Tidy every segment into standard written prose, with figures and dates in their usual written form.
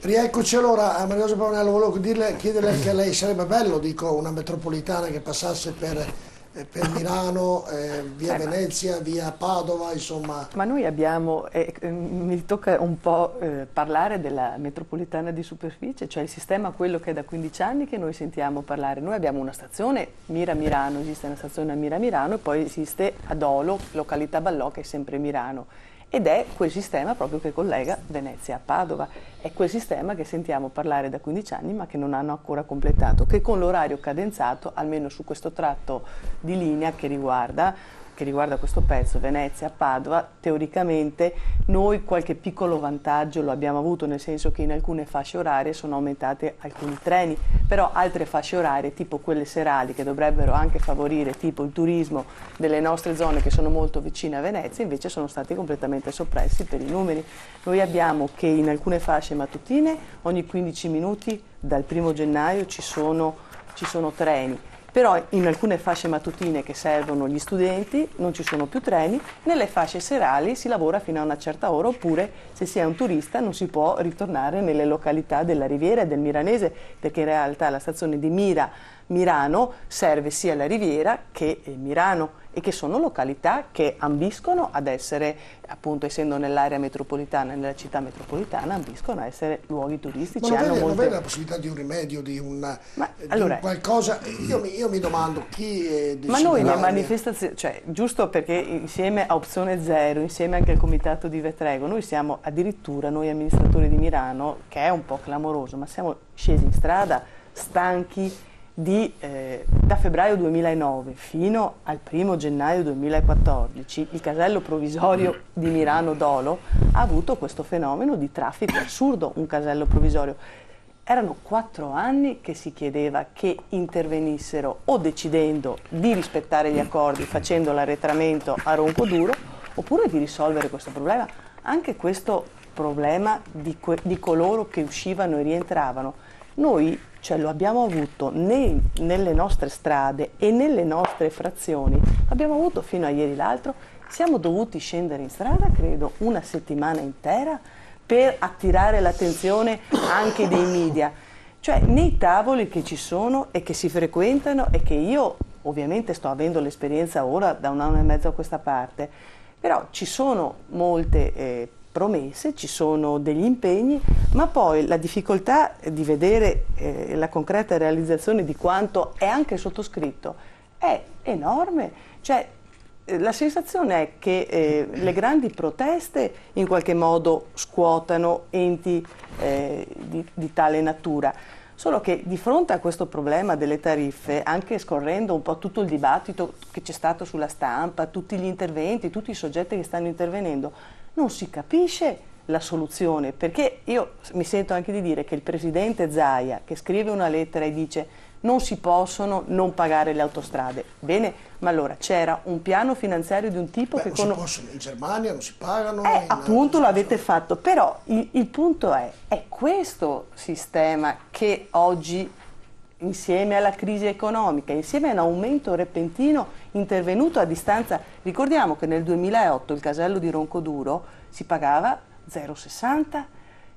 Rieccoci allora a Maria Giuseppa Bonello, volevo chiederle anche a lei, sarebbe bello, dico, una metropolitana che passasse per Milano, via Venezia, via Padova, insomma. Ma noi abbiamo, mi tocca un po' parlare della metropolitana di superficie, cioè il sistema quello che è da 15 anni che noi sentiamo parlare. Noi abbiamo una stazione Mira-Mirano, esiste una stazione a Mira-Mirano e poi esiste a Dolo, località Ballò, che è sempre Mirano. Ed è quel sistema proprio che collega Venezia a Padova, è quel sistema che sentiamo parlare da 15 anni ma che non hanno ancora completato, che con l'orario cadenzato, almeno su questo tratto di linea che riguarda questo pezzo Venezia-Padova, teoricamente noi qualche piccolo vantaggio lo abbiamo avuto, nel senso che in alcune fasce orarie sono aumentate alcuni treni, però altre fasce orarie, tipo quelle serali, che dovrebbero anche favorire tipo il turismo delle nostre zone che sono molto vicine a Venezia, invece sono stati completamente soppressi per i numeri. Noi abbiamo che in alcune fasce mattutine ogni 15 minuti dal 1° gennaio ci sono treni. Però in alcune fasce mattutine che servono gli studenti non ci sono più treni, nelle fasce serali si lavora fino a una certa ora, oppure se si è un turista non si può ritornare nelle località della Riviera e del Miranese, perché in realtà la stazione di Mirano serve sia la Riviera che Mirano, e che sono località che ambiscono ad essere, appunto essendo nell'area metropolitana, nella città metropolitana, ambiscono a essere luoghi turistici. Ma non vede la possibilità di un rimedio, di un qualcosa? Io mi domando chi ma noi le manifestazioni, cioè giusto perché insieme a Opzione Zero, insieme anche al Comitato di Vetrego, noi siamo addirittura, noi amministratori di Mirano, che è un po' clamoroso, ma siamo scesi in strada stanchi da febbraio 2009 fino al 1° gennaio 2014 il casello provvisorio di Mirano Dolo ha avuto questo fenomeno di traffico assurdo, un casello provvisorio. Erano 4 anni che si chiedeva che intervenissero o decidendo di rispettare gli accordi facendo l'arretramento a Roncoduro, oppure di risolvere questo problema, anche questo problema di coloro che uscivano e rientravano. Noi lo abbiamo avuto nelle nostre strade e nelle nostre frazioni, l'abbiamo avuto fino a ieri l'altro, siamo dovuti scendere in strada, credo, una settimana intera per attirare l'attenzione anche dei media. Cioè nei tavoli che ci sono e che si frequentano e che io ovviamente sto avendo l'esperienza ora da 1 anno e mezzo a questa parte, però ci sono molte promesse, ci sono degli impegni, ma poi la difficoltà di vedere la concreta realizzazione di quanto è anche sottoscritto è enorme. Cioè, la sensazione è che le grandi proteste in qualche modo scuotano enti di tale natura. Solo che di fronte a questo problema delle tariffe, anche scorrendo un po' tutto il dibattito che c'è stato sulla stampa, tutti gli interventi, tutti i soggetti che stanno intervenendo, non si capisce la soluzione, perché io mi sento anche di dire che il presidente Zaia, che scrive una lettera e dice non si possono non pagare le autostrade, bene, ma allora c'era un piano finanziario di un tipo che si possono, in Germania non si pagano, appunto l'avete fatto, però il punto è questo sistema che oggi, insieme alla crisi economica, insieme a un aumento repentino intervenuto a distanza, ricordiamo che nel 2008 il casello di Roncoduro si pagava 0,60,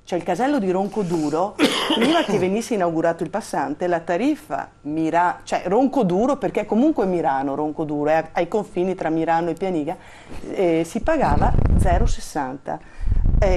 cioè il casello di Roncoduro, prima che venisse inaugurato il passante, la tariffa cioè Roncoduro, perché comunque Mirano, Roncoduro, è ai confini tra Mirano e Pianiga, si pagava 0,60.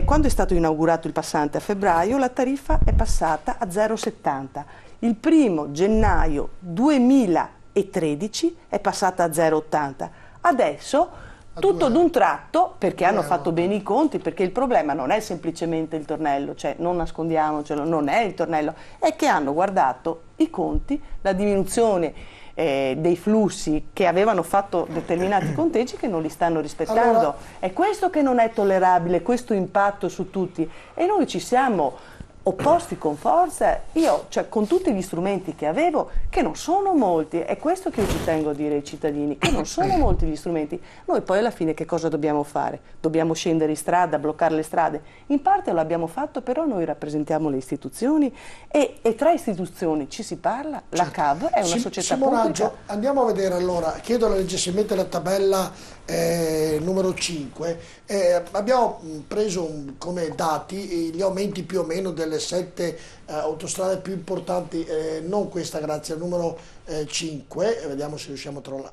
Quando è stato inaugurato il passante a febbraio, la tariffa è passata a 0,70. Il 1° gennaio 2013 è passata a 0,80. Adesso, tutto d'un tratto, perché hanno fatto bene i conti, perché il problema non è semplicemente il tornello, cioè non nascondiamocelo, non è il tornello, è che hanno guardato i conti, la diminuzione dei flussi che avevano fatto determinati conteggi che non li stanno rispettando. Allora, è questo che non è tollerabile, questo impatto su tutti, e noi ci siamo opposti con forza, cioè con tutti gli strumenti che avevo, che non sono molti, è questo che io ci tengo a dire ai cittadini, che non sono molti gli strumenti. Noi poi alla fine che cosa dobbiamo fare? Dobbiamo scendere in strada, bloccare le strade? In parte lo abbiamo fatto, però noi rappresentiamo le istituzioni e tra istituzioni ci si parla, la CAV è una società pubblica. Andiamo a vedere allora, chiedo leggermente la tabella numero 5, abbiamo preso come dati gli aumenti più o meno delle 7 autostrade più importanti, non questa grazie al numero 5, vediamo se riusciamo a trovarla,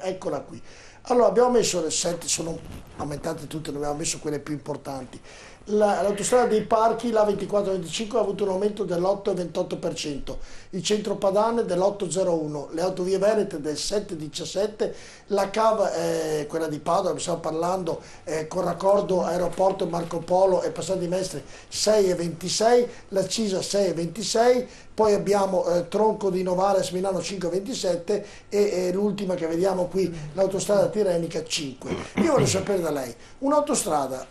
eccola qui. Allora abbiamo messo le 7, sono aumentate tutte, non abbiamo messo quelle più importanti. L'autostrada dei parchi, la 24-25, ha avuto un aumento dell'8,28%, il centro padane dell'8,01%, le autovie venete del 7,17%, la CAV, quella di Padova, ne stiamo parlando, con raccordo aeroporto Marco Polo e Passati di Mestre 6,26%, la Cisa 6,26%, poi abbiamo Tronco di Novara Milano 5,27% e l'ultima che vediamo qui, l'autostrada tirrenica 5%. Io voglio sapere da lei, un'autostrada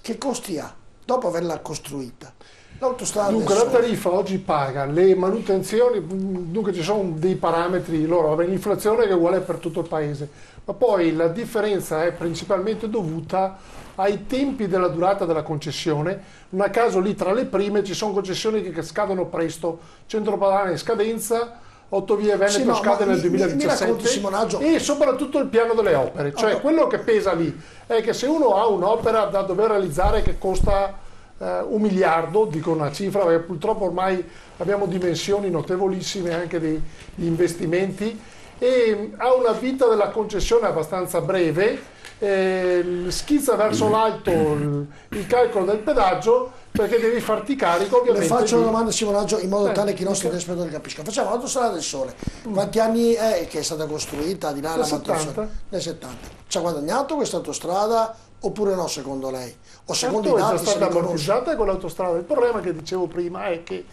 che costi ha dopo averla costruita? L'autostrada dunque la tariffa oggi paga le manutenzioni, dunque ci sono dei parametri, l'inflazione che è uguale per tutto il paese, ma poi la differenza è principalmente dovuta ai tempi della durata della concessione. Non a caso lì tra le prime ci sono concessioni che scadono presto, Centro Padane in scadenza, Autovie Veneto sì, no, scade nel 2017 e soprattutto il piano delle opere, cioè quello che pesa lì è che se uno ha un'opera da dover realizzare che costa 1 miliardo, dico una cifra perché purtroppo ormai abbiamo dimensioni notevolissime anche degli investimenti e ha una vita della concessione abbastanza breve, schizza verso l'alto il calcolo del pedaggio perché devi farti carico ovviamente. Le faccio una domanda Simonaggio in modo tale che i nostri telespettatori capiscano. Facciamo l'autostrada del Sole, quanti anni è che è stata costruita di là alla manutenzione? Nel 70. Ci ha guadagnato questa autostrada oppure no secondo lei? O secondo i dati? È stata ammortizzata con l'autostrada. Il problema che dicevo prima è che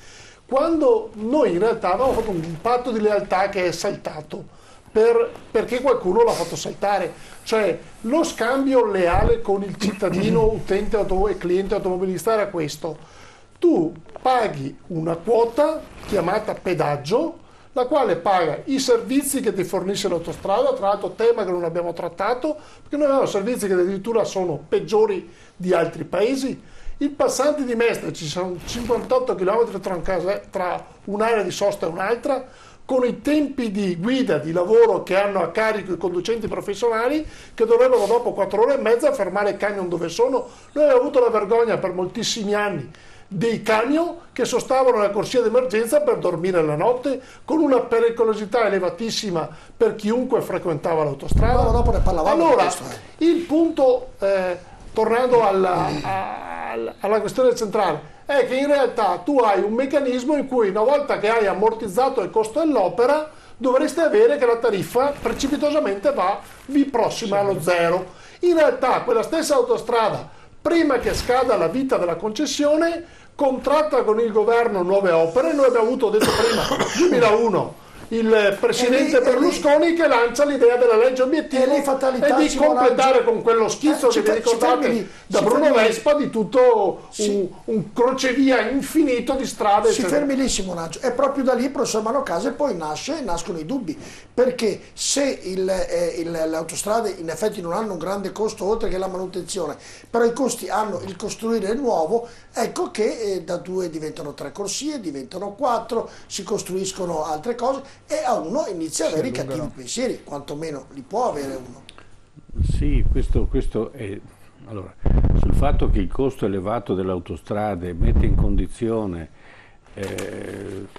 quando noi in realtà avevamo fatto un patto di lealtà che è saltato perché qualcuno l'ha fatto saltare, cioè lo scambio leale con il cittadino utente e cliente automobilista era questo: tu paghi una quota chiamata pedaggio, la quale paga i servizi che ti fornisce l'autostrada, tra l'altro tema che non abbiamo trattato, perché noi abbiamo servizi che addirittura sono peggiori di altri paesi. Il passante di Mestre, ci sono 58 km tra un'area di sosta e un'altra, con i tempi di guida, di lavoro che hanno a carico i conducenti professionali che dovrebbero dopo 4 ore e mezza fermare il camion dove sono. Noi abbiamo avuto la vergogna per moltissimi anni dei camion che sostavano nella corsia d'emergenza per dormire la notte, con una pericolosità elevatissima per chiunque frequentava l'autostrada. No, dopo ne parlavamo. Allora, il punto, tornando alla questione centrale, è che in realtà tu hai un meccanismo in cui una volta che hai ammortizzato il costo dell'opera dovresti avere che la tariffa precipitosamente va prossima allo zero. In realtà quella stessa autostrada, prima che scada la vita della concessione, contratta con il governo nuove opere. Noi abbiamo avuto, detto prima, 2001 il presidente Berlusconi che lancia l'idea della legge obiettivo e di completare con quello schizzo che vi ricordate da Bruno Vespa di tutto un crocevia infinito di strade. Si fermi lì Simonaggio, è proprio da lì, professor Manocase, poi nascono i dubbi, perché se le autostrade in effetti non hanno un grande costo oltre che la manutenzione, però i costi hanno il costruire il nuovo, ecco che da 2 diventano 3 corsie, diventano 4, si costruiscono altre cose e a uno inizia a avere i cattivi pensieri, quantomeno li può avere uno. Sì, questo è... Allora, sul fatto che il costo elevato delle autostrade mette in condizione,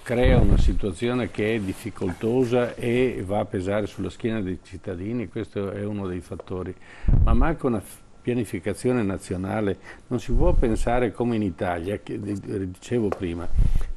crea una situazione che è difficoltosa e va a pesare sulla schiena dei cittadini, questo è uno dei fattori, ma manca una pianificazione nazionale. Non si può pensare come in Italia, che dicevo prima,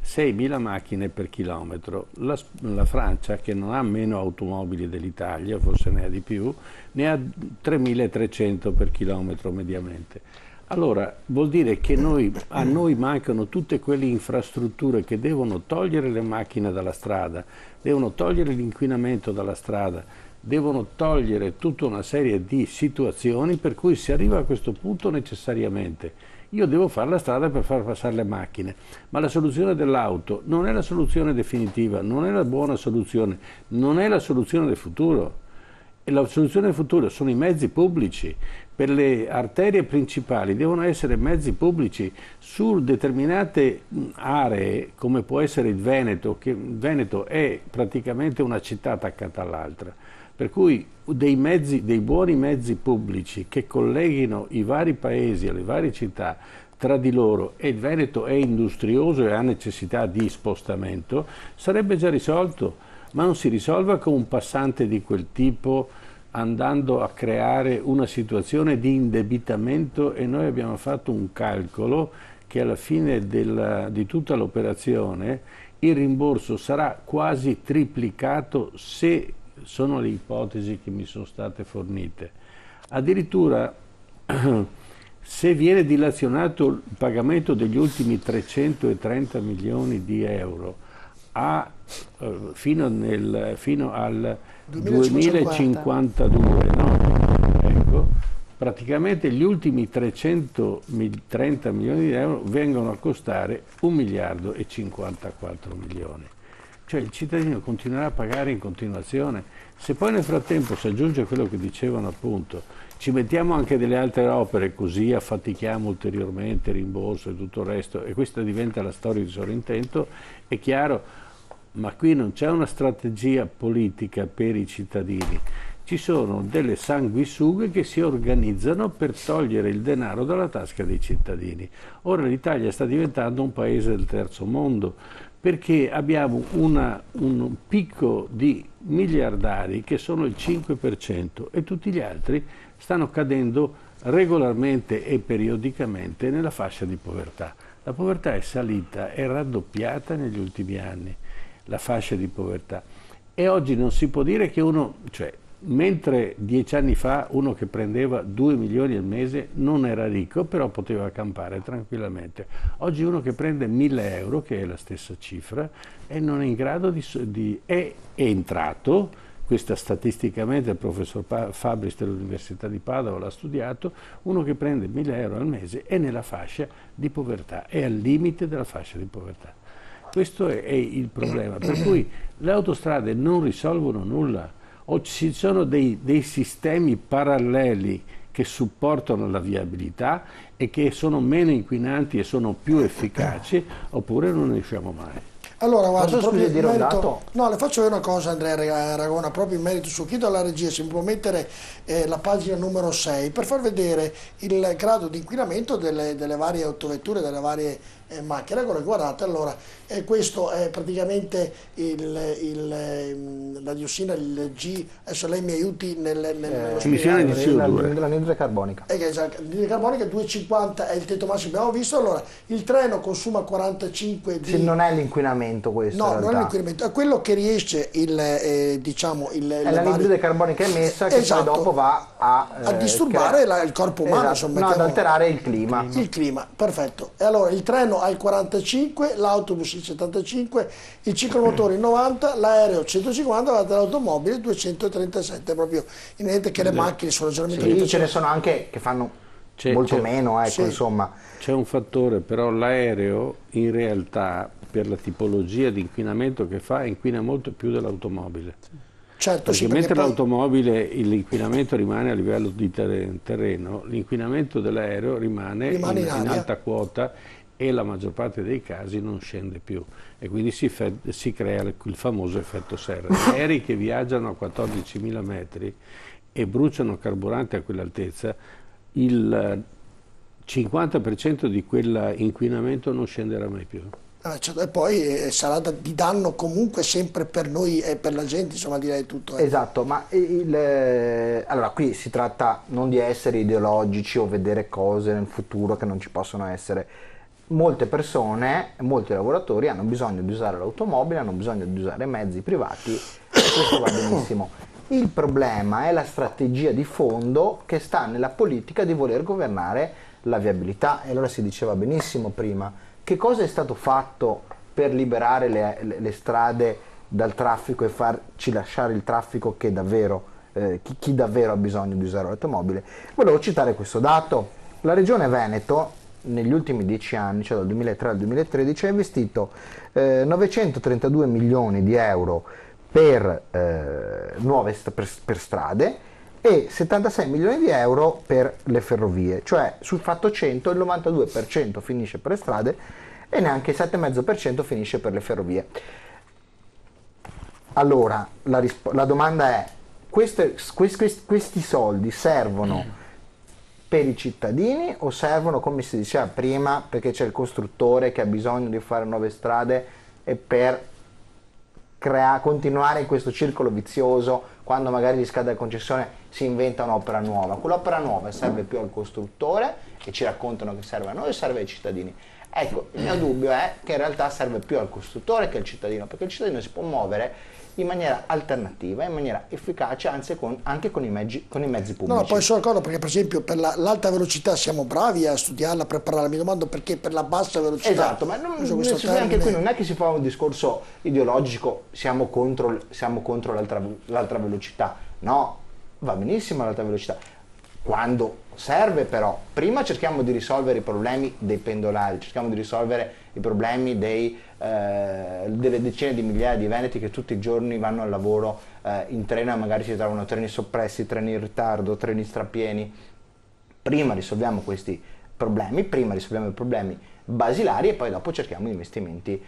6.000 macchine per chilometro. La Francia, che non ha meno automobili dell'Italia, forse ne ha di più, ne ha 3.300 per chilometro mediamente. Allora vuol dire che a noi mancano tutte quelle infrastrutture che devono togliere le macchine dalla strada, devono togliere l'inquinamento dalla strada, devono togliere tutta una serie di situazioni per cui si arriva a questo punto necessariamente. Io devo fare la strada per far passare le macchine, ma la soluzione dell'auto non è la soluzione definitiva, non è la buona soluzione, non è la soluzione del futuro. E la soluzione del futuro sono i mezzi pubblici. Per le arterie principali devono essere mezzi pubblici su determinate aree, come può essere il Veneto, che il Veneto è praticamente una città attaccata all'altra. Per cui dei buoni mezzi pubblici che colleghino i vari paesi alle varie città, tra di loro e il Veneto è industrioso e ha necessità di spostamento, sarebbe già risolto, ma non si risolva con un passante di quel tipo, andando a creare una situazione di indebitamento, e noi abbiamo fatto un calcolo che alla fine di tutta l'operazione il rimborso sarà quasi triplicato, se sono le ipotesi che mi sono state fornite. Addirittura se viene dilazionato il pagamento degli ultimi 330 milioni di euro fino al 2052, no? Ecco, praticamente gli ultimi 330 milioni di euro vengono a costare 1 miliardo e 54 milioni. Cioè il cittadino continuerà a pagare in continuazione. Se poi nel frattempo si aggiunge quello che dicevano appunto, ci mettiamo anche delle altre opere, così affatichiamo ulteriormente rimborso e tutto il resto, e questa diventa la storia di Sorrentino, è chiaro, ma qui non c'è una strategia politica per i cittadini, ci sono delle sanguisughe che si organizzano per togliere il denaro dalla tasca dei cittadini. Ora l'Italia sta diventando un paese del terzo mondo, perché abbiamo un picco di miliardari che sono il 5% e tutti gli altri stanno cadendo regolarmente e periodicamente nella fascia di povertà. La povertà è salita, è raddoppiata negli ultimi anni, la fascia di povertà. E oggi non si può dire che uno, cioè, mentre 10 anni fa uno che prendeva 2 milioni al mese non era ricco, però poteva campare tranquillamente. Oggi uno che prende 1.000 euro, che è la stessa cifra, e non è in grado è entrato, questa statisticamente il professor Fabris dell'Università di Padova l'ha studiato, uno che prende 1.000 euro al mese è nella fascia di povertà, è al limite della fascia di povertà. Questo è il problema, per cui le autostrade non risolvono nulla. O ci sono dei sistemi paralleli che supportano la viabilità e che sono meno inquinanti e sono più efficaci, oppure non ne usciamo mai. Allora, guarda, Posso proprio in dire un merito, dato? no, le faccio vedere una cosa, Andrea Ragona, proprio in merito su, chiedo alla regia se mi può mettere la pagina numero 6 per far vedere il grado di inquinamento delle varie autovetture, delle varie macchine. Ecco, guardate, allora, questo è praticamente la diossina, il G, adesso lei mi aiuti nello emissione di spiegare. CO2. L'anidride carbonica. Esatto, l'anidride carbonica 2,50 è il tetto massimo che abbiamo visto. Allora, il treno consuma 45 di... Sì, non è l'inquinamento questo, No, in non è realtà. l'inquinamento, è quello che riesce diciamo, È l'anidride carbonica emessa che Esatto. poi dopo va a disturbare il corpo umano, esatto, insomma, no, ad mettiamo- alterare il clima. il clima, perfetto. E allora il treno ha il 45, l'autobus il 75, il ciclomotori il 90, l'aereo 150, l'automobile 237, proprio in che le macchine sono leggermente Sì, ce ne sono anche che fanno molto meno, ecco, sì. insomma. C'è un fattore, però l'aereo in realtà, per la tipologia di inquinamento che fa, inquina molto più dell'automobile. Certo, Perché sì, mentre poi- l'automobile l'inquinamento rimane a livello di terreno, l'inquinamento dell'aereo rimane in in aria. alta quota, e la maggior parte dei casi non scende più, e quindi si crea il famoso effetto serra. Gli aerei che viaggiano a 14.000 metri e bruciano carburante a quell'altezza, il 50% di quell'inquinamento non scenderà mai più. certo, e poi sarà di danno comunque sempre per noi e per la gente, insomma, direi tutto. Esatto, ma allora qui si tratta non di essere ideologici o vedere cose nel futuro che non ci possono essere. Molte persone, molti lavoratori hanno bisogno di usare l'automobile, hanno bisogno di usare mezzi privati, e questo va benissimo. Il problema è la strategia di fondo che sta nella politica di voler governare la viabilità. E allora si diceva benissimo prima, che cosa è stato fatto per liberare le strade dal traffico e farci lasciare il traffico che davvero, chi davvero ha bisogno di usare l'automobile? Volevo citare questo dato. La Regione Veneto negli ultimi 10 anni, cioè dal 2003 al 2013, ha investito 932 milioni di euro per per strade e 76 milioni di euro per le ferrovie, cioè sul fatto 100 il 92% finisce per le strade e neanche il 7,5% finisce per le ferrovie. Allora, la domanda è, questi soldi servono per i cittadini o servono, come si diceva prima, perché c'è il costruttore che ha bisogno di fare nuove strade e per continuare in questo circolo vizioso, quando magari gli scade la concessione si inventa un'opera nuova? Quell'opera nuova serve più al costruttore e ci raccontano che serve a noi o serve ai cittadini? Ecco, il mio dubbio è che in realtà serve più al costruttore che al cittadino, perché il cittadino si può muovere in maniera alternativa, in maniera efficace, anzi anche con i mezzi pubblici. No, poi sono d'accordo, perché per esempio per l'alta velocità siamo bravi a studiarla, a prepararla, mi domando perché per la bassa velocità. Esatto, ma anche qui non è che si fa un discorso ideologico, siamo contro l'alta velocità, no, va benissimo l'alta velocità, quando serve però, prima cerchiamo di risolvere i problemi dei pendolari, cerchiamo di risolvere i problemi delle decine di migliaia di veneti che tutti i giorni vanno al lavoro in treno e magari si trovano treni soppressi, treni in ritardo, treni strapieni. Prima risolviamo questi problemi, prima risolviamo i problemi basilari e poi dopo cerchiamo investimenti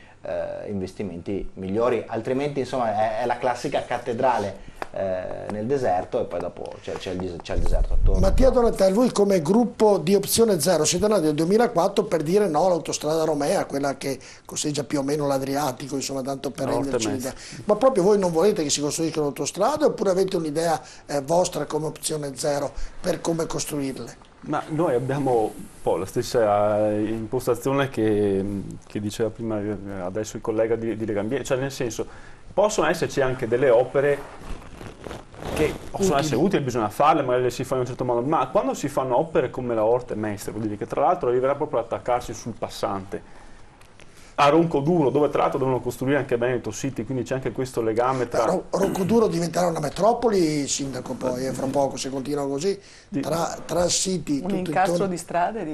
migliori, altrimenti insomma è la classica cattedrale nel deserto e poi dopo c'è il deserto attorno. Mattia Donatello, voi come gruppo di Opzione Zero siete nati nel 2004 per dire no all'autostrada romea, quella che costeggia più o meno l'Adriatico, insomma, tanto per renderci un'idea. Ma proprio voi non volete che si costruiscano autostrade oppure avete un'idea vostra come Opzione Zero per come costruirle? Ma noi abbiamo un po' la stessa impostazione che diceva prima adesso il collega di Legambiente, cioè nel senso possono esserci anche delle opere che possono essere utili, bisogna farle, magari le si fanno in un certo modo, ma quando si fanno opere come la Orte Mestre, vuol dire che tra l'altro arriverà proprio ad attaccarsi sul passante, a Roncoduro, dove tra l'altro devono costruire anche Veneto City, quindi c'è anche questo legame tra... Roncoduro diventerà una metropoli, sindaco, poi fra poco se continua così, tra City... Un incastro di strade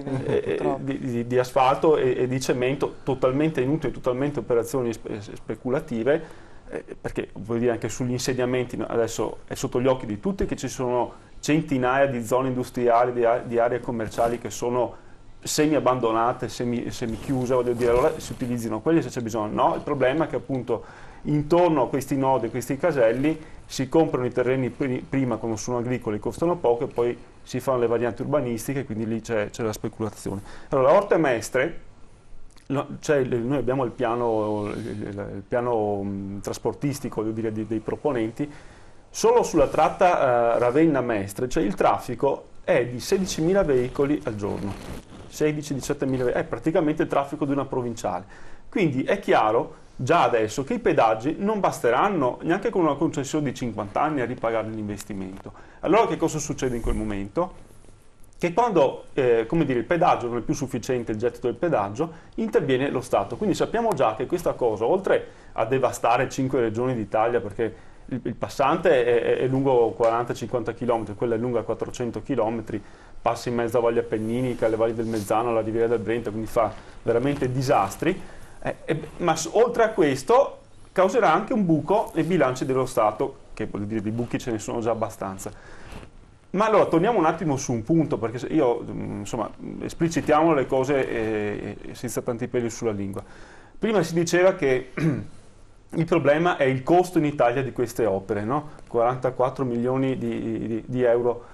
di asfalto e di cemento, totalmente inutili, totalmente operazioni speculative, perché vuol dire anche sugli insediamenti, adesso è sotto gli occhi di tutti che ci sono centinaia di zone industriali, di aree commerciali che sono semi abbandonate, semi chiuse, voglio dire, allora si utilizzino quelli se c'è bisogno. No, il problema è che appunto intorno a questi nodi, a questi caselli, si comprano i terreni prima quando sono agricoli, costano poco e poi si fanno le varianti urbanistiche, quindi lì c'è la speculazione. Allora, Orte Mestre, noi abbiamo il piano trasportistico, voglio dire, dei proponenti, solo sulla tratta Ravenna-Mestre, cioè il traffico è di 16.000 veicoli al giorno, 16-17.000 veicoli, è praticamente il traffico di una provinciale. Quindi è chiaro già adesso che i pedaggi non basteranno neanche con una concessione di 50 anni a ripagare l'investimento. Allora che cosa succede in quel momento? Che quando il pedaggio non è più sufficiente, il gettito del pedaggio, interviene lo Stato. Quindi sappiamo già che questa cosa, oltre a devastare 5 regioni d'Italia, perché il passante è lungo 40-50 km, quello è lungo a 400 km, passa in mezzo a Valle Appenninica, alle valli del Mezzano, alla Riviera del Brenta, quindi fa veramente disastri, ma oltre a questo causerà anche un buco nei bilanci dello Stato, che vuol dire di buchi ce ne sono già abbastanza. Ma allora torniamo un attimo su un punto, perché esplicitiamo le cose senza tanti peli sulla lingua. Prima si diceva che il problema è il costo in Italia di queste opere, no? 44 milioni di euro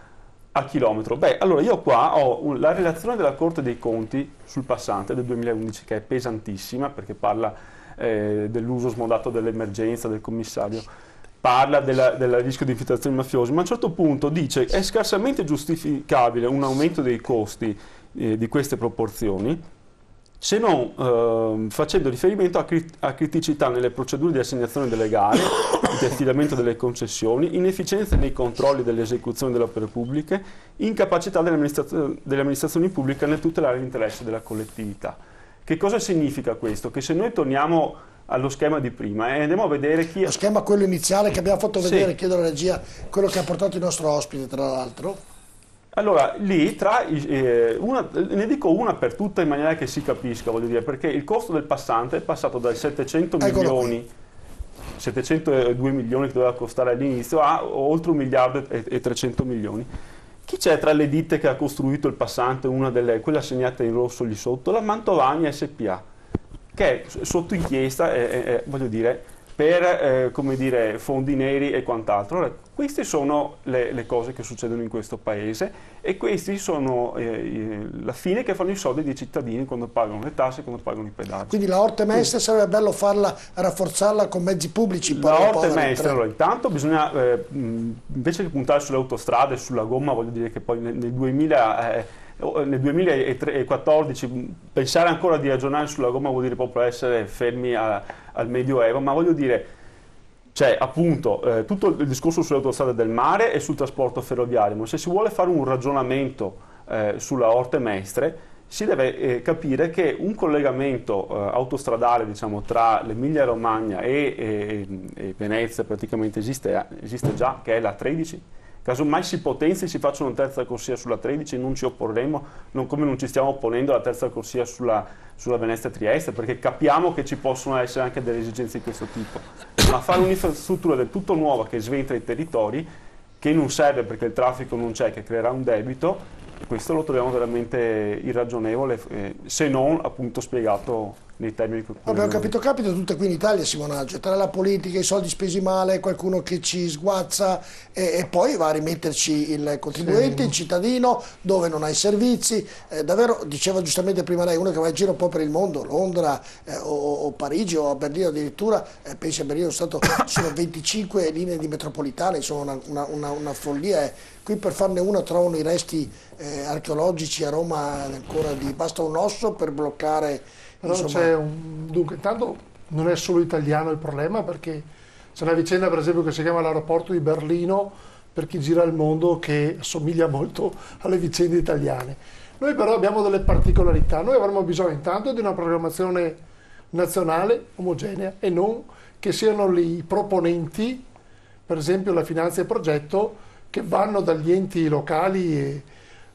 a chilometro. Beh, allora io qua ho la relazione della Corte dei Conti sul passante del 2011, che è pesantissima, perché parla dell'uso smodato dell'emergenza, del commissario, parla del rischio di infiltrazioni mafiose, ma a un certo punto dice che è scarsamente giustificabile un aumento dei costi di queste proporzioni, se non facendo riferimento a criticità nelle procedure di assegnazione delle gare, di affidamento delle concessioni, inefficienze nei controlli dell'esecuzione delle opere pubbliche, incapacità delle amministrazioni pubbliche nel tutelare l'interesse della collettività. Che cosa significa questo? Che se noi torniamo allo schema di prima e andiamo a vedere chi... Lo schema quello iniziale che abbiamo fatto vedere, sì. Chiedo alla regia, quello che ha portato il nostro ospite tra l'altro. Allora, lì ne dico una per tutte in maniera che si capisca, voglio dire, perché il costo del passante è passato dai 700 milioni, 702 milioni che doveva costare all'inizio, a oltre 1 miliardo e 300 milioni. Chi c'è tra le ditte che ha costruito il passante, quella segnata in rosso lì sotto? La Mantovani SPA, che è sotto inchiesta, voglio dire, per come dire, fondi neri e quant'altro. Allora, queste sono le cose che succedono in questo paese e questi sono la fine che fanno i soldi dei cittadini quando pagano le tasse, quando pagano i pedaggi. Quindi la Orte Mestre sarebbe bello rafforzarla con mezzi pubblici. La Orte Mestre, allora, intanto bisogna, invece che puntare sulle autostrade, sulla gomma, voglio dire che poi nel 2014 pensare ancora di ragionare sulla gomma vuol dire proprio essere fermi al Medioevo, ma voglio dire, c'è appunto tutto il discorso sulle autostrade del mare e sul trasporto ferroviario, ma se si vuole fare un ragionamento sulla Orte Mestre si deve capire che un collegamento autostradale, diciamo, tra l'Emilia Romagna e Venezia praticamente esiste già, che è la 13. Casomai si potenzi e si faccia una terza corsia sulla 13, non ci opporremo, non come non ci stiamo opponendo alla terza corsia sulla Venezia-Trieste, perché capiamo che ci possono essere anche delle esigenze di questo tipo. Ma fare un'infrastruttura del tutto nuova che sventra i territori, che non serve perché il traffico non c'è, che creerà un debito, questo lo troviamo veramente irragionevole, se non appunto spiegato nei termini che abbiamo capito tutte qui in Italia, Simonaggio, tra la politica, i soldi spesi male, qualcuno che ci sguazza e poi va a rimetterci il contribuente, il cittadino, dove non hai servizi. Davvero, diceva giustamente prima lei, uno che va in giro un po' per il mondo, Londra o Parigi o a Berlino addirittura, pensi a Berlino sono 25 linee di metropolitane, insomma una follia. Qui per farne una trovano i resti archeologici a Roma ancora basta un osso per bloccare. Però c'è dunque, intanto non è solo italiano il problema, perché c'è una vicenda per esempio che si chiama l'aeroporto di Berlino, per chi gira il mondo, che assomiglia molto alle vicende italiane. Noi però abbiamo delle particolarità, noi avremmo bisogno intanto di una programmazione nazionale omogenea e non che siano i proponenti, per esempio la finanza e progetto, che vanno dagli enti locali e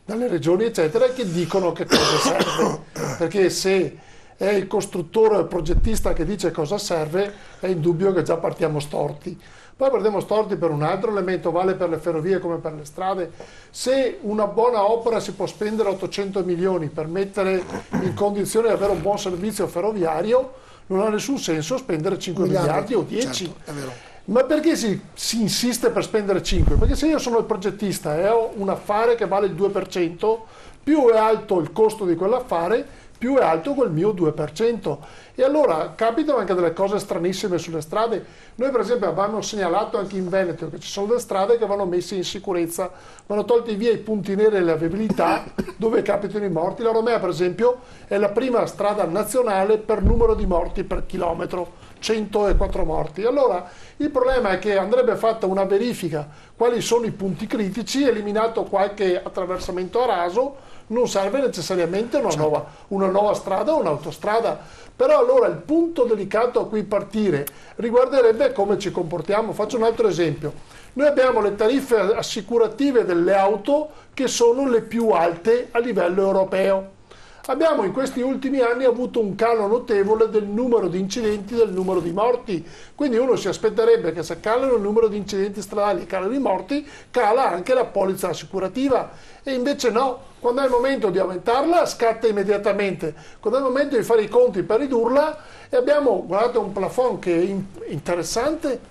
dalle regioni eccetera e che dicono che cosa serve, perché se è il costruttore o il progettista che dice cosa serve è indubbio che già partiamo storti. Poi partiamo storti per un altro elemento, vale per le ferrovie come per le strade. Se una buona opera si può spendere 800 milioni per mettere in condizione di avere un buon servizio ferroviario, non ha nessun senso spendere 5 miliardi o 10. Certo, è vero. Ma perché si insiste per spendere 5? Perché se io sono il progettista e ho un affare che vale il 2%, più è alto il costo di quell'affare, più è alto quel mio 2%. E allora capitano anche delle cose stranissime sulle strade. Noi per esempio abbiamo segnalato anche in Veneto che ci sono delle strade che vanno messe in sicurezza, vanno tolti via i punti neri e le viabilità dove capitano i morti. La Romea per esempio è la prima strada nazionale per numero di morti per chilometro, 104 morti. Allora il problema è che andrebbe fatta una verifica quali sono i punti critici, eliminato qualche attraversamento a raso, non serve necessariamente una nuova strada o un'autostrada. Però allora il punto delicato a cui partire riguarderebbe come ci comportiamo. Faccio un altro esempio. Noi abbiamo le tariffe assicurative delle auto che sono le più alte a livello europeo. Abbiamo in questi ultimi anni avuto un calo notevole del numero di incidenti, del numero di morti, quindi uno si aspetterebbe che se calano il numero di incidenti stradali e calano i morti, cala anche la polizza assicurativa, e invece no, quando è il momento di aumentarla scatta immediatamente, quando è il momento di fare i conti per ridurla, e abbiamo, guardate, un plafond che è interessante.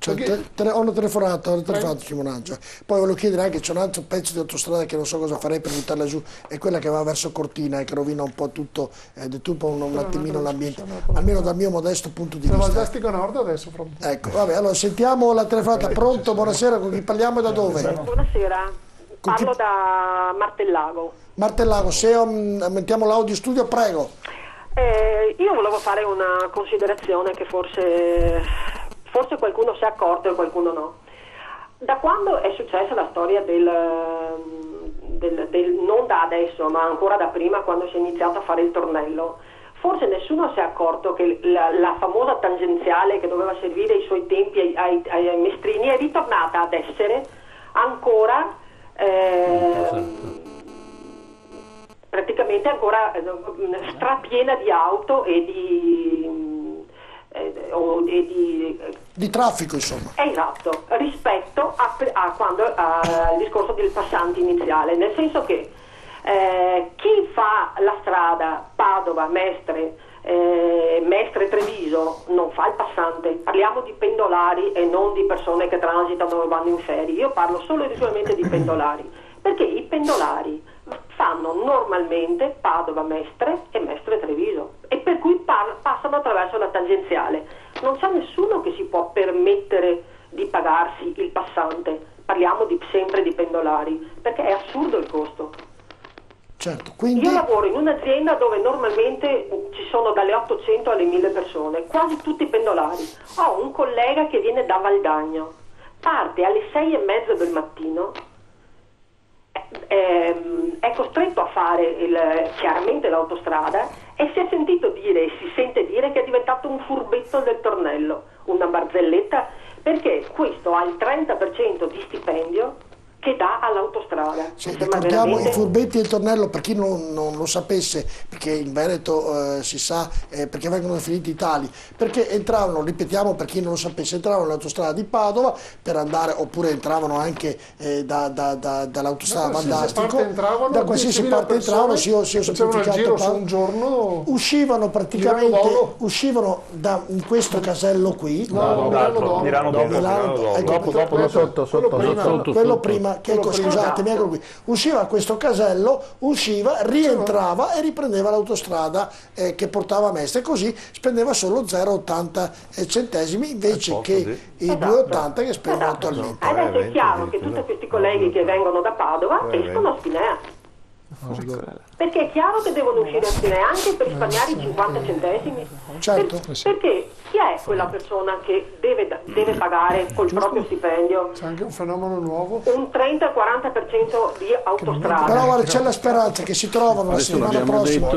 Ho una telefonata Simonaggio. Poi volevo chiedere anche, c'è un altro pezzo di autostrada che non so cosa farei per buttarla giù, è quella che va verso Cortina e che rovina un po' tutto, deturpa un attimino l'ambiente, almeno dal mio modesto punto di vista. Valdastico Nord adesso. Ecco, vabbè, allora sentiamo la telefonata. Pronto, buonasera, con chi parliamo e da dove? Buonasera, parlo da Martellago. Martellago, se aumentiamo l'audio studio, prego. Io volevo fare una considerazione che forse qualcuno si è accorto e qualcuno no. Da quando è successa la storia del non da adesso, ma ancora da prima, quando si è iniziato a fare il tornello, forse nessuno si è accorto che la famosa tangenziale che doveva servire ai suoi tempi ai mestrini è ritornata ad essere ancora praticamente ancora strapiena di auto e di traffico, insomma. Esatto, rispetto al discorso del passante iniziale, nel senso che chi fa la strada Padova, Mestre, Mestre Treviso non fa il passante, parliamo di pendolari e non di persone che transitano o vanno in ferie. Io parlo solo ed esclusivamente di pendolari, perché i pendolari fanno normalmente Padova Mestre e Mestre Treviso, e per cui passano attraverso la tangenziale. Non c'è nessuno che si può permettere di pagarsi il passante, parliamo sempre di pendolari, perché è assurdo il costo. Certo, quindi... Io lavoro in un'azienda dove normalmente ci sono dalle 800 alle 1000 persone, quasi tutti pendolari. Ho un collega che viene da Valdagno, parte alle 6:30 del mattino, è costretto a fare chiaramente l'autostrada, e si è sentito dire, e si sente dire, che è diventato un furbetto del tornello, una barzelletta, perché questo ha il 30% di stipendio che dà all'autostrada. Sì, ricordiamo i furbetti del tornello, per chi non lo sapesse, perché in Veneto si sa perché vengono definiti tali, perché entravano, ripetiamo per chi non lo sapesse, entravano nell'autostrada di Padova per andare, oppure entravano anche dall'autostrada Mandastico, da qualsiasi parte entravano, si è semplificato, un giorno, uscivano praticamente, uscivano in questo casello qui, Milano dopo, quello prima, che scusatemi, eccolo qui, usciva a questo casello, rientrava e riprendeva l'autostrada che portava a Mestre, e così spendeva solo 0,80 centesimi invece che i 2,80 che spendono attualmente. Adesso è chiaro che tutti questi colleghi che vengono da Padova escono a Spinea, perché è chiaro che devono uscire a Spinea anche per risparmiare i 50 centesimi. Certo. Perché chi è quella persona che deve pagare col proprio stipendio c'è anche un fenomeno nuovo, un 30-40% di autostrada? Però guarda, c'è la speranza che si trovano la settimana prossima.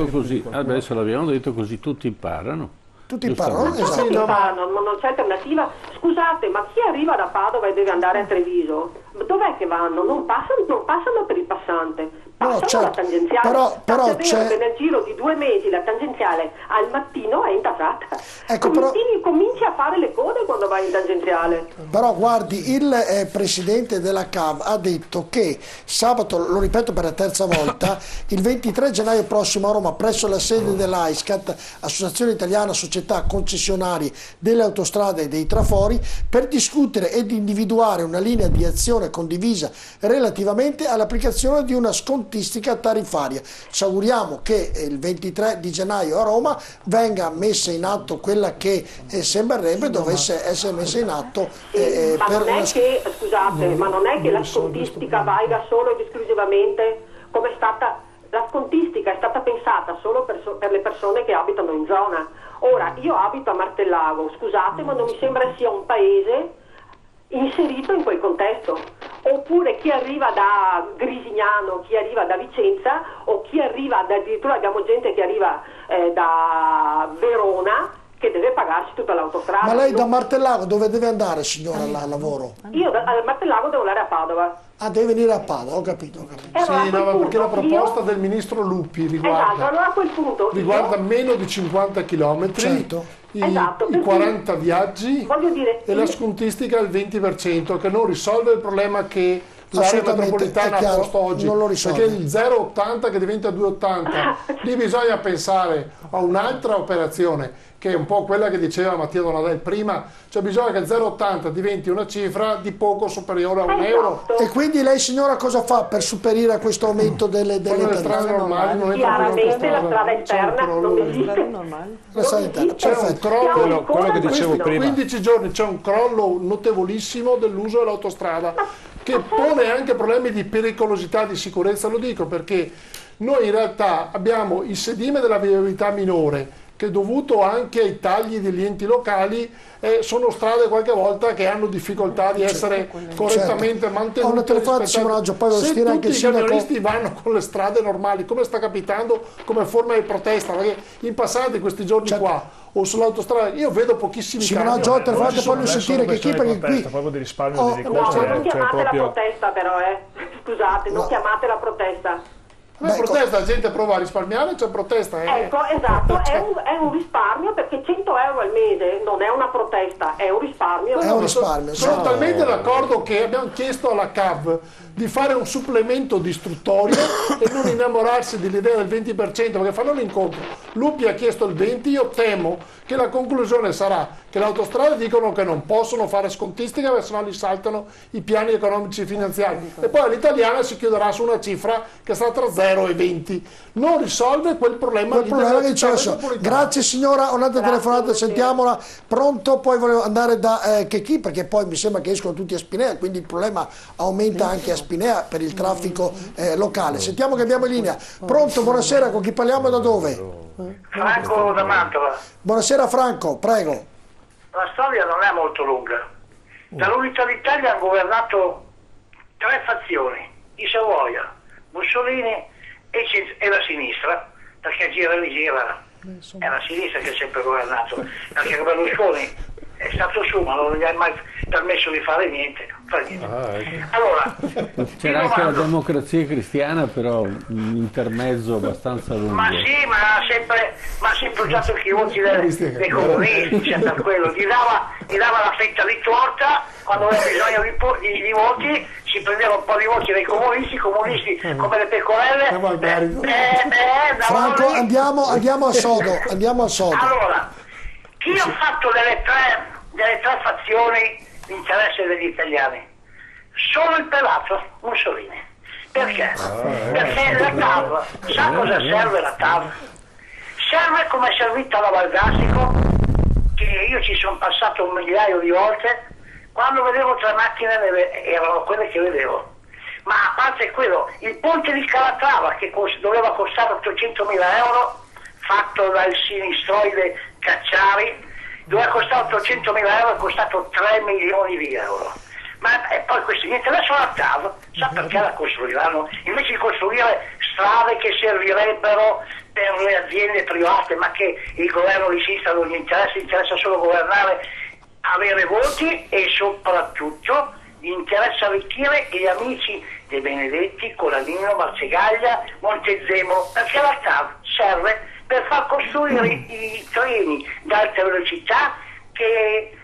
Adesso l'abbiamo detto così, tutti imparano. Tutti imparano, esatto. Ma non c'è alternativa. Scusate, ma chi arriva da Padova e deve andare a Treviso, dov'è che vanno? Non passano per il passante, passano la tangenziale. Però c'è che nel giro di 2 mesi la tangenziale al mattino è intasata. Ecco, cominci a fare le code quando vai in tangenziale. Però guardi, il presidente della CAV ha detto che sabato, lo ripeto per la terza volta, il 23 gennaio prossimo a Roma, presso la sede dell'AISCAT, Associazione Italiana Società Concessionarie delle Autostrade e dei Trafori, per discutere ed individuare una linea di azione condivisa relativamente all'applicazione di una scontistica tariffaria. Ci auguriamo che il 23 di gennaio a Roma venga messa in atto quella che sembrerebbe dovesse essere messa in atto. Ma non è che la scontistica valga solo ed esclusivamente come è stata. La scontistica è stata pensata solo per le persone che abitano in zona. Ora, io abito a Martellago, scusate, ma non mi sembra sia un paese inserito in quel contesto. Oppure chi arriva da Grisignano, chi arriva da Vicenza, o chi arriva addirittura abbiamo gente che arriva da Verona, che deve pagarsi tutta l'autostrada. Ma lei da Martellago dove deve andare, signora, al lavoro? Io da Martellago devo andare a Padova. Ah, deve venire a Padova, ho capito. Sì, perché la proposta del ministro Lupi riguarda, allora a quel punto meno di 50 km, certo. i 40 viaggi e la scontistica al 20%, che non risolve il problema che l'area metropolitana ha posto oggi, non lo risolve. perché il 0,80 che diventa 2,80, lì bisogna pensare a un'altra operazione, che è un po' quella che diceva Mattia Donadel prima, cioè bisogna che il 0,80 diventi una cifra di poco superiore a €1. E quindi lei, signora, cosa fa per superare a questo aumento delle strade normali? Non chiaramente la strada esterna non esiste. La strada interna, c'è un crollo, quello che dicevo prima. 15 giorni c'è un crollo notevolissimo dell'uso dell'autostrada, che pone anche problemi di pericolosità, di sicurezza. Lo dico perché noi in realtà abbiamo il sedime della viabilità minore, che dovuto anche ai tagli degli enti locali sono strade qualche volta che hanno difficoltà di essere correttamente mantenute. Ho una telefonata di Simonaggio, poi se tutti anche i camionisti vanno con le strade normali, come sta capitando come forma di protesta, perché in passato, in questi giorni qua, o sull'autostrada, io vedo pochissimi Simonaggio, ho telefonato, voglio sentire che chi, perché qui proprio di risparmio di No, costi, non chiamate proprio... la protesta però, scusate, non chiamate la protesta. Protesta, la gente prova a risparmiare, c'è protesta. Ecco, esatto, è un risparmio, perché 100 euro al mese non è una protesta, è un risparmio. È un risparmio. Sono talmente d'accordo che abbiamo chiesto alla CAV di fare un supplemento distruttorio e non innamorarsi dell'idea del 20%, perché fanno l'incontro. Lupi ha chiesto il 20%, io temo che la conclusione sarà che le autostrade dicono che non possono fare scontistica perché sennò gli saltano i piani economici e finanziari, e poi all'italiana si chiuderà su una cifra che sta tra 0 e 20. Non risolve quel problema che c'è adesso. Grazie signora, un'altra telefonata, sentiamola. Pronto? Poi volevo andare da Checchi, perché poi mi sembra che escono tutti a Spinea, quindi il problema aumenta anche a Spinea per il traffico locale. Sentiamo che abbiamo in linea. Pronto? Buonasera, con chi parliamo e da dove? Franco da Mantova. Buonasera Franco, prego. La storia non è molto lunga. Dall'Unità d'Italia hanno governato 3 fazioni, i Savoia, Mussolini e la sinistra, perché gira e rigira è la sinistra che ha sempre governato, perché Berlusconi è stato su ma non gli ha mai permesso di fare niente. Allora, c'era anche la Democrazia Cristiana, però un intermezzo abbastanza lungo. ma sì, ma ha sempre usato i voti dei comunisti, cioè per quello gli dava la fetta di torta quando aveva bisogno di voti, si prendeva un po' di voti dai comunisti come le pecorelle. Franco, andiamo al sodo, Allora, chi ha fatto delle tre fazioni l'interesse degli italiani? Solo il pelato Mussolini. Perché? Perché la TAV, sa cosa serve la TAV? Serve come è servita la Valdastico, che io ci sono passato 1 migliaio di volte, quando vedevo 3 macchine erano quelle che vedevo. Ma a parte quello, il ponte di Calatrava, che doveva costare 800.000 euro, fatto dal sinistroide Cacciari, doveva costare 800.000 euro, è costato 3 milioni di euro. Ma e poi questo niente, adesso la TAV sa perché la costruiranno? Invece di costruire strade che servirebbero per le aziende private, ma che il governo di sinistra non gli interessa solo governare, avere voti, e soprattutto gli interessa arricchire gli amici dei Benedetti, Coladino, Marcegaglia, Montezemolo, perché la TAV serve per far costruire i treni d'alta velocità, che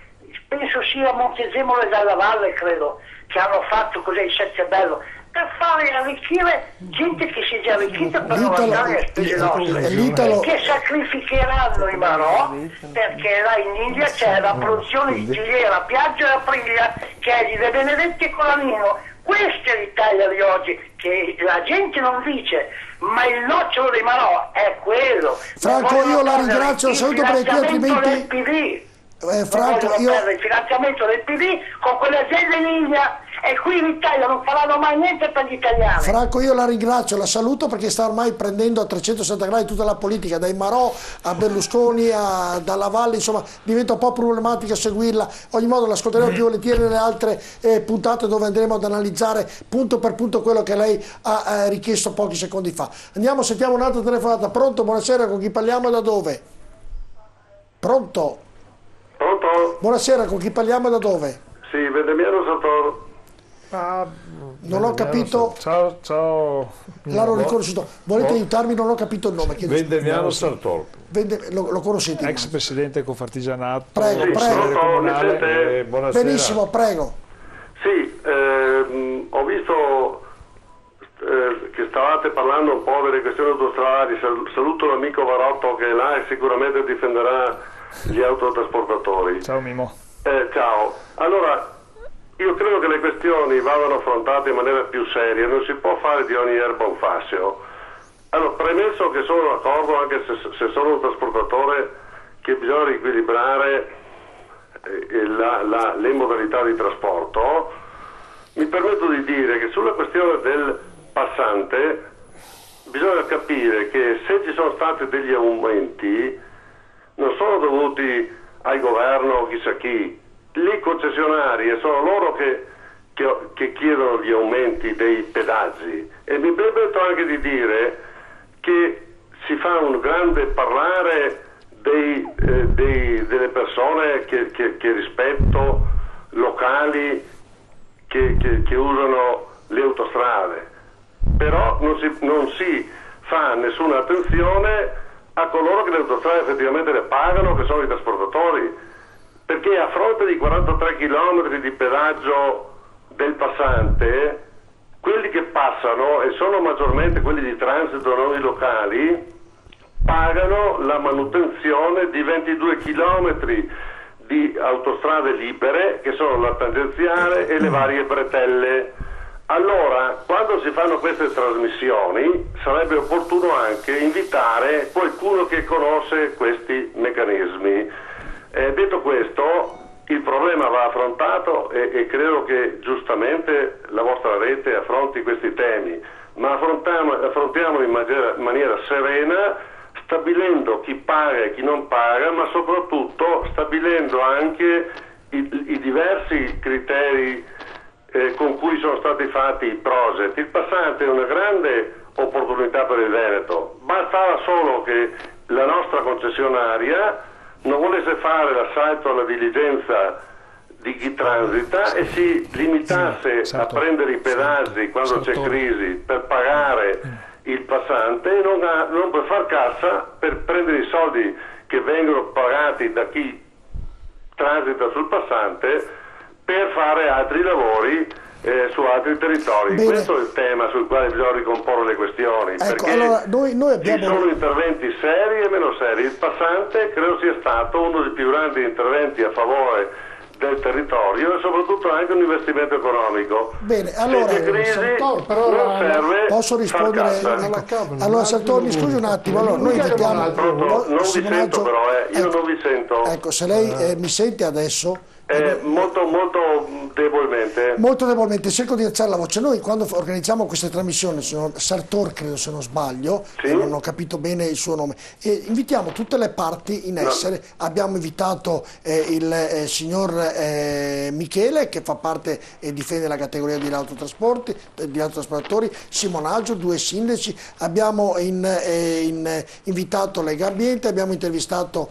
penso sia Montezemolo e Dalla Valle, credo, che hanno fatto cos'è il Settebello, per fare arricchire gente che si è già arricchita per non andare a spese nostre, che sacrificheranno i Marò, perché là in India c'è la produzione di Giliera, Piaggio e Aprilia, che è di De Benedetti e Colanino. Questa è l'Italia di oggi, che la gente non dice, ma il nocciolo dei Marò è quello. Franco, io la ringrazio, la saluto, perché altrimenti... Franco, il finanziamento del PD con quelle aziende in India, e qui in Italia non faranno mai niente per gli italiani. Franco, io la ringrazio, la saluto, perché sta ormai prendendo a 360 gradi tutta la politica, dai Marò a Berlusconi a Dalla Valle, insomma diventa un po' problematica seguirla. Ogni modo l'ascolteremo più volentieri nelle altre puntate, dove andremo ad analizzare punto per punto quello che lei ha richiesto pochi secondi fa. Andiamo, sentiamo un'altra telefonata. Pronto? Buonasera, con chi parliamo e da dove? Pronto? Pronto? Buonasera, con chi parliamo e da dove? Sì, Vendemiano Sartor. Non ho capito. Ciao. L'ho riconosciuto. Volete aiutarmi? Non ho capito il nome. Vendemiano Sartor. Lo conoscete? Ex presidente Confartigianato. Prego, prego. Comunale, buonasera. Benissimo, prego. Sì, ho visto che stavate parlando un po' delle questioni autostradali. Saluto l'amico Varotto che è là e sicuramente difenderà gli autotrasportatori. Ciao Mimo. Ciao. Allora, io credo che le questioni vadano affrontate in maniera più seria, non si può fare di ogni erba un fascio. Allora, premesso che sono d'accordo, anche se sono un trasportatore, che bisogna riequilibrare le modalità di trasporto, mi permetto di dire che sulla questione del passante bisogna capire che se ci sono stati degli aumenti non sono dovuti al governo o chissà chi, i concessionari, e sono loro che chiedono gli aumenti dei pedaggi. E mi permetto anche di dire che si fa un grande parlare delle persone che rispetto, locali che usano le autostrade, però non si fa nessuna attenzione a coloro che le autostrade effettivamente le pagano, che sono i trasportatori, perché a fronte di 43 km di pedaggio del passante, qui passano, e sono maggiormente quelli di transito non i locali, pagano la manutenzione di 22 chilometri di autostrade libere, che sono la tangenziale e le varie bretelle. Allora, quando si fanno queste trasmissioni, sarebbe opportuno anche invitare qualcuno che conosce questi meccanismi. Detto questo, il problema va affrontato e credo che giustamente la vostra rete affronti questi temi, ma affrontiamoli in maniera serena, stabilendo chi paga e chi non paga, ma soprattutto stabilendo anche i diversi criteri con cui sono stati fatti i progetti. Il passante è una grande opportunità per il Veneto, bastava solo che la nostra concessionaria non volesse fare l'assalto alla diligenza di chi transita e si limitasse a prendere i pedaggi quando c'è crisi per pagare il passante e non per far cassa, per prendere i soldi che vengono pagati da chi transita sul passante per fare altri lavori su altri territori. Bene. Questo è il tema sul quale bisogna ricomporre le questioni, Ecco, perché allora, noi abbiamo... ci sono interventi seri e meno seri. Il passante credo sia stato uno dei più grandi interventi a favore del territorio e soprattutto anche un investimento economico. Bene, allora, se c'è crisi non serve posso rispondere? far cassa. Allora, Sartori, mi scusi un attimo, allora, noi invitiamo... Pronto? Non vi Simonaggio- sento però, io non vi sento. Ecco, se lei mi sente adesso... Molto debolmente. Molto debolmente, cerco di alzare la voce. Noi quando organizziamo queste trasmissioni, signor Sartor credo se non sbaglio, non ho capito bene il suo nome, invitiamo tutte le parti in essere. Abbiamo invitato il signor Michele, che fa parte e difende la categoria di autotrasportatori, Simonaggio, 2 sindaci, abbiamo invitato Lega Ambiente, abbiamo invitato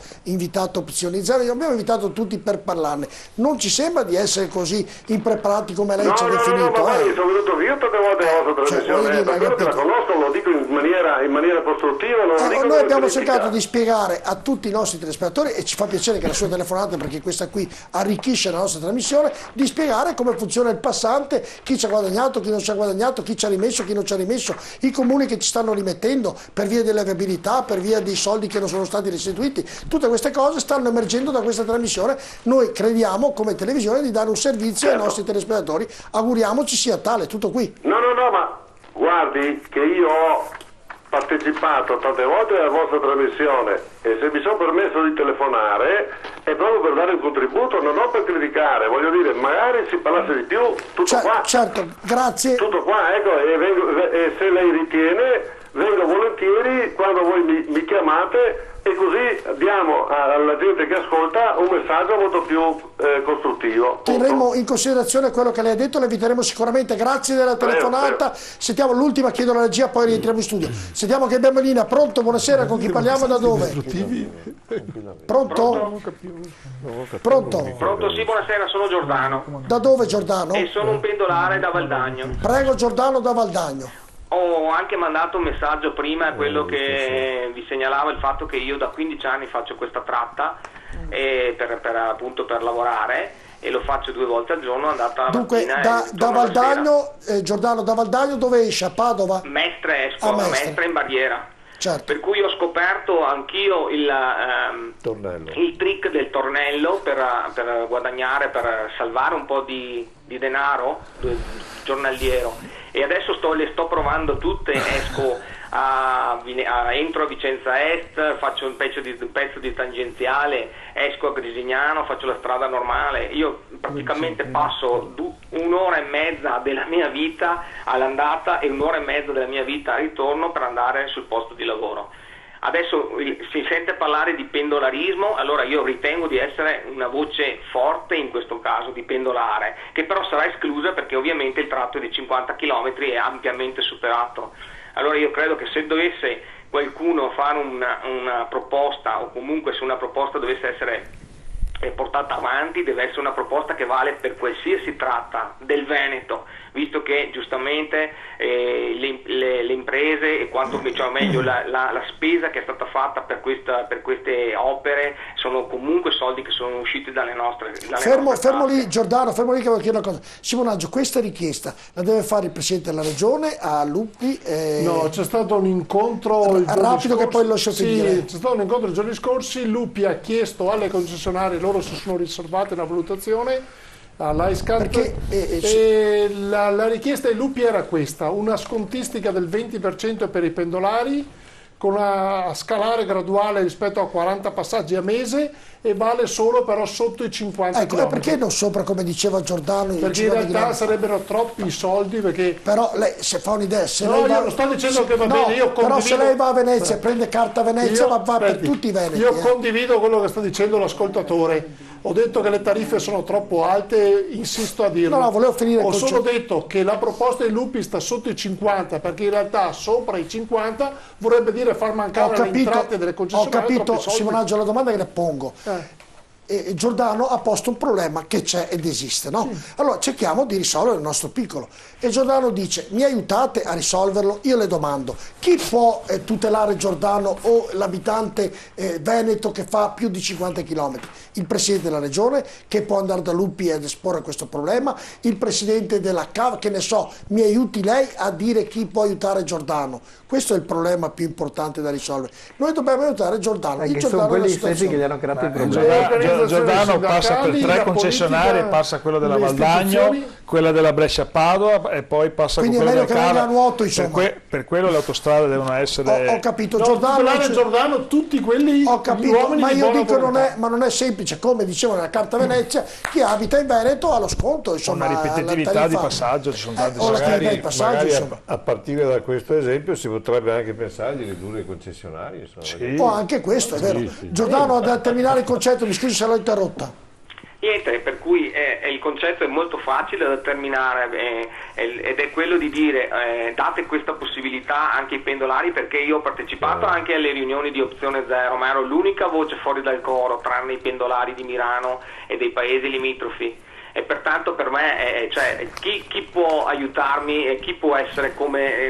Opzioni Zero, abbiamo invitato tutti per parlarne. Non ci sembra di essere così impreparati come lei ci ha definito. No, ma sono venuto io tante volte alla vostra trasmissione, per quello che la conosco lo dico in maniera costruttiva. Noi abbiamo cercato di spiegare a tutti i nostri telespettatori, e ci fa piacere che la sua telefonata, perché questa qui arricchisce la nostra trasmissione, di spiegare come funziona il passante, chi ci ha guadagnato, chi non ci ha guadagnato, chi ci ha rimesso, chi non ci ha rimesso, i comuni che ci stanno rimettendo per via delle viabilità, per via dei soldi che non sono stati restituiti. Tutte queste cose stanno emergendo da questa trasmissione. Noi crediamo come televisione di dare un servizio ai nostri telespettatori, auguriamoci sia tale. Tutto qui. No, ma guardi che io ho partecipato tante volte alla vostra trasmissione e se mi sono permesso di telefonare è proprio per dare un contributo, non ho per criticare, voglio dire, magari si parlasse di più, tutto qua. Certo, grazie. Tutto qua, ecco, e se lei ritiene vengo volentieri quando voi mi chiamate, e così diamo alla gente che ascolta un messaggio molto più costruttivo. Terremo in considerazione quello che lei ha detto, la inviteremo sicuramente. Grazie della telefonata. Sentiamo l'ultima, chiedo alla regia, poi rientriamo in studio. Sentiamo che abbiamo in linea. Pronto? Buonasera, con chi parliamo, da dove? Pronto? Pronto, sì, buonasera, sono Giordano. Da dove, Giordano? E sono un pendolare da Valdagno. Prego, Giordano da Valdagno. Ho anche mandato un messaggio prima a quello che vi segnalava il fatto che io da 15 anni faccio questa tratta appunto per lavorare, e lo faccio 2 volte al giorno, andata la Dunque, mattina da Valdagno, Giordano, da Valdagno dove esce? A Padova? Mestre in barriera. Certo. Per cui ho scoperto anch'io il trick del tornello per guadagnare, per salvare un po' di denaro giornaliero, e adesso le sto provando tutte. Entro a Vicenza Est, faccio un pezzo di tangenziale, esco a Grisignano, faccio la strada normale. Io praticamente passo 1 ora e mezza della mia vita all'andata e 1 ora e mezza della mia vita al ritorno per andare sul posto di lavoro. Adesso si sente parlare di pendolarismo, allora io ritengo di essere una voce forte in questo caso di pendolare, che però sarà esclusa perché ovviamente il tratto di 50 km è ampiamente superato. Allora io credo che se dovesse qualcuno fare una proposta, o comunque se una proposta dovesse essere portata avanti, deve essere una proposta che vale per qualsiasi tratta del Veneto, visto che giustamente le imprese e quanto cioè meglio la spesa che è stata fatta per queste opere sono comunque soldi che sono usciti dalle nostre fermo lì Giordano, fermo lì che voglio chiedere una cosa. Simonaggio, questa richiesta la deve fare il Presidente della Regione a Lupi? No, c'è stato un incontro il giorno rapido scorso, che poi lascio finire. Sì, c'è stato un incontro i giorni scorsi, Lupi ha chiesto alle concessionarie, loro si sono riservate una valutazione all'ISCAT e la richiesta di Lupi era questa: una scontistica del 20% per i pendolari con una scalare graduale rispetto a 40 passaggi a mese, e vale solo però sotto i 50 km. Perché non sopra, come diceva Giordano? Perché in realtà sarebbero troppi soldi, perché... Però lei, se fa un'idea... io non sto dicendo che va bene, io condivido... Però se lei va a Venezia, prende carta Venezia, va per tutti i veneti. Io condivido quello che sta dicendo l'ascoltatore. Ho detto che le tariffe sono troppo alte, insisto a dirlo. No, volevo finire. Ho solo detto che la proposta di Lupi sta sotto i 50, perché in realtà sopra i 50 vorrebbe dire far mancare le entrate delle concessionarie. Ho capito, Simonaggio, la domanda che le pongo. Giordano ha posto un problema che c'è ed esiste, no? Allora cerchiamo di risolvere il nostro piccolo. E Giordano dice: mi aiutate a risolverlo? Io le domando, chi può tutelare Giordano o l'abitante veneto che fa più di 50 km? Il Presidente della Regione, che può andare da Lupi ed esporre questo problema? Il Presidente della CAV, che ne so, mi aiuti lei a dire chi può aiutare Giordano? Questo è il problema più importante da risolvere. Noi dobbiamo aiutare Giordano. Che sono quelli stessi che gli hanno creato i problemi. Giordano passa per 3 concessionarie, passa quella della Valdagno, quella della Brescia-Padova e poi passa quindi con quella del Cava. Nuoto, per quello le autostrade devono essere... Ho capito, Giordano, tutti quelli... Ho capito, ma io dico non è semplice, come dicevo nella Carta Venezia, chi abita in Veneto ha lo sconto, insomma... Una ripetitività di passaggio, ci sono tanti magari a partire da questo esempio si potrebbe anche pensare di ridurre i concessionari. O anche questo, è vero. Giordano, a terminare il concetto, mi scusi se l'ho interrotta. Niente, per cui il concetto è molto facile da terminare ed è quello di dire date questa possibilità anche ai pendolari, perché io ho partecipato anche alle riunioni di Opzione Zero, ma ero l'unica voce fuori dal coro tranne i pendolari di Milano e dei paesi limitrofi. E pertanto per me chi può aiutarmi e chi può essere come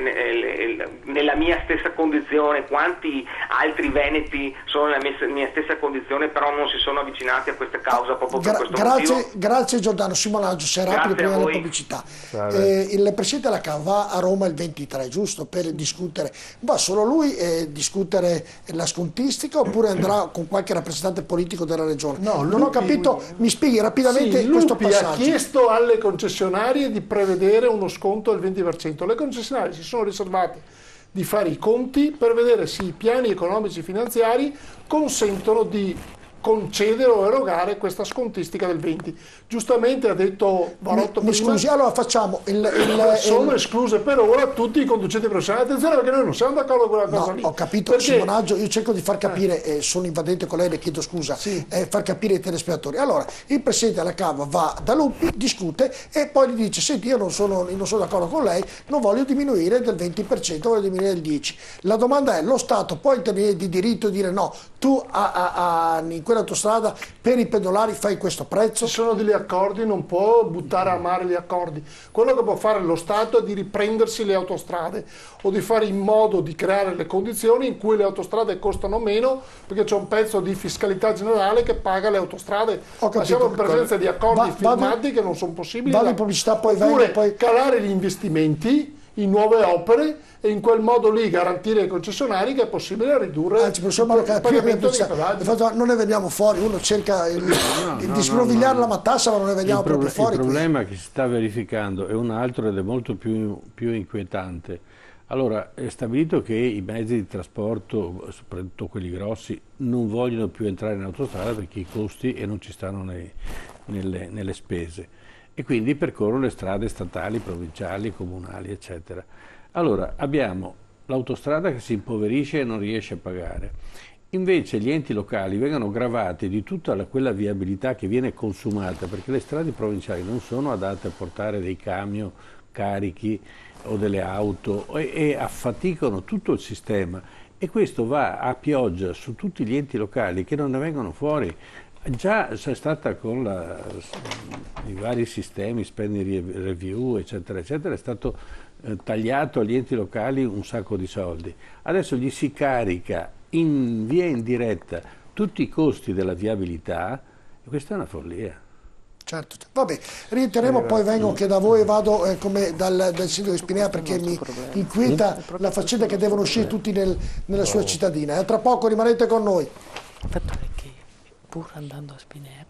nella mia stessa condizione, quanti altri veneti sono nella mia stessa condizione però non si sono avvicinati a questa causa proprio per questo motivo. Grazie Giordano. Simonaggio, sei rapido prima della pubblicità. Il Presidente della CAV va a Roma il 23, giusto, per discutere, va solo lui discutere la scontistica oppure andrà con qualche rappresentante politico della regione? No, non ho capito, mi spieghi rapidamente questo passaggio. Ha chiesto alle concessionarie di prevedere uno sconto del 20%. Le concessionarie si sono riservate di fare i conti per vedere se i piani economici finanziari consentono di concedere o erogare questa scontistica del 20%. Giustamente ha detto Barotto prima, scusi, allora facciamo sono escluse per ora tutti i conducenti professionali. Attenzione, perché noi non siamo d'accordo con quella cosa lì. Ho capito, perché... Simonaggio, io cerco di far capire, sono invadente con lei, le chiedo scusa, far capire ai telespettatori. Allora, il Presidente della CAV va da Lupi, discute e poi gli dice: senti, io non sono d'accordo con lei, non voglio diminuire del 20%, voglio diminuire del 10%. La domanda è: lo Stato può intervenire di diritto e dire no, tu in quell'autostrada per i pendolari fai questo prezzo? Ci sono degli accordi, non può buttare a mare gli accordi. Quello che può fare lo Stato è di riprendersi le autostrade o di fare in modo di creare le condizioni in cui le autostrade costano meno, perché c'è un pezzo di fiscalità generale che paga le autostrade. Ma siamo in presenza di accordi firmati che non sono possibili. Oppure calare gli investimenti in nuove opere e in quel modo lì garantire ai concessionari che è possibile ridurre il pagamento dei pedaggi. Non ne veniamo fuori, uno cerca di sgrovigliare la matassa, ma non ne veniamo proprio fuori. Il problema che si sta verificando è un altro ed è molto più inquietante. Allora, è stabilito che i mezzi di trasporto, soprattutto quelli grossi, non vogliono più entrare in autostrada perché i costi e non ci stanno nelle spese, e quindi percorrono le strade statali, provinciali, comunali, eccetera. Allora, abbiamo l'autostrada che si impoverisce e non riesce a pagare. Invece gli enti locali vengono gravati di tutta quella viabilità che viene consumata, perché le strade provinciali non sono adatte a portare dei camion carichi o delle auto e affaticano tutto il sistema, e questo va a pioggia su tutti gli enti locali che non ne vengono fuori. Già c'è stata con i vari sistemi, spending review, eccetera, eccetera, è stato tagliato agli enti locali un sacco di soldi. Adesso gli si carica in via indiretta tutti i costi della viabilità, e questa è una follia. Certo, vabbè, rientreremo, poi vengo anche da voi, vado come dal sindaco di Spinea perché mi inquieta la faccenda che devono uscire tutti nella sua cittadina. Tra poco rimanete con noi. Il fatto è che pur andando a Spinea